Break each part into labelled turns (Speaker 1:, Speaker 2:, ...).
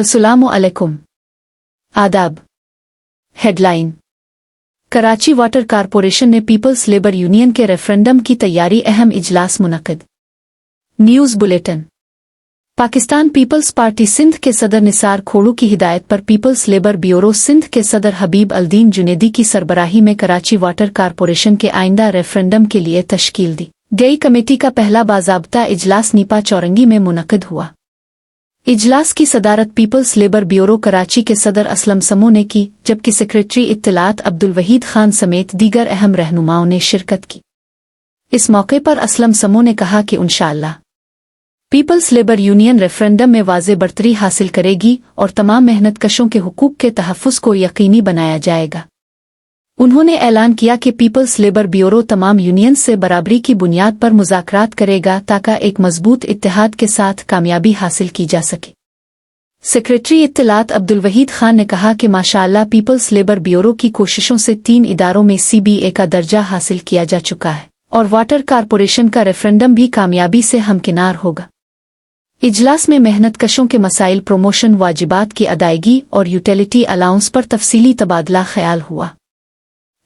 Speaker 1: अस्सलामु अलैकुम। आदाब। हेडलाइन। कराची वाटर कारपोरेशन ने पीपल्स लेबर यूनियन के रेफरेंडम की तैयारी, अहम इजलास मुनक्किद। News bulletin. Pakistan peoples party Sindh के सदर निसार खोड़ू की हिदायत पर पीपल्स लेबर ब्यूरो सिंध के सदर हबीब अल्दीन जुनेदी की सरबराही में कराची वाटर कारपोरेशन के आइंदा रेफरेंडम के लिए तश्कील दी गई कमेटी का पहला बाज़ाब्ता इजलास नीपा चौरंगी में मुनक्किद हुआ। इजलास की सदारत पीपल्स लेबर ब्यूरो कराची के सदर असलम समो ने की, जबकि सेक्रेटरी इत्तलात अब्दुल वहीद खान समेत दीगर अहम रहनुमाओं ने शिरकत की। इस मौके पर असलम समो ने कहा कि इंशाअल्लाह पीपल्स लेबर यूनियन रेफरेंडम में वाज़े बरतरी हासिल करेगी और तमाम मेहनतकशों के हुकूक के तहफ़्फ़ुज़ को यकीनी बनाया जाएगा। उन्होंने ऐलान किया कि पीपल्स लेबर ब्यूरो तमाम यूनियन से बराबरी की बुनियाद पर मुज़ाकरात करेगा ताकि एक मजबूत इत्तेहाद के साथ कामयाबी हासिल की जा सके। सेक्रेटरी इत्तलात अब्दुल वहीद खान ने कहा कि माशाअल्लाह पीपल्स लेबर ब्यूरो की कोशिशों से 3 इदारों में CBA का दर्जा हासिल किया जा चुका है और वाटर कारपोरेशन का रेफरेंडम भी कामयाबी से हमकिनार होगा। इजलास में मेहनतकशों के मसाइल, प्रमोशन, वाजिबात की अदायगी और यूटिलिटी अलाउंस पर तफसीली तबादला ख्याल हुआ।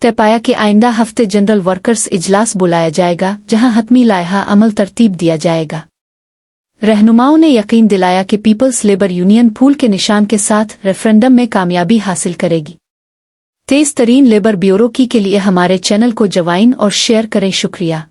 Speaker 1: तय पाया कि आइंदा हफ्ते जनरल वर्कर्स इजलास बुलाया जाएगा, जहां हतमी लायहा अमल तरतीब दिया जाएगा। रहनुमाओं ने यकीन दिलाया कि पीपल्स लेबर यूनियन फूल के निशान के साथ रेफरेंडम में कामयाबी हासिल करेगी। तेज तरीन लेबर ब्यूरो के लिए हमारे चैनल को ज्वाइन और शेयर करें। शुक्रिया।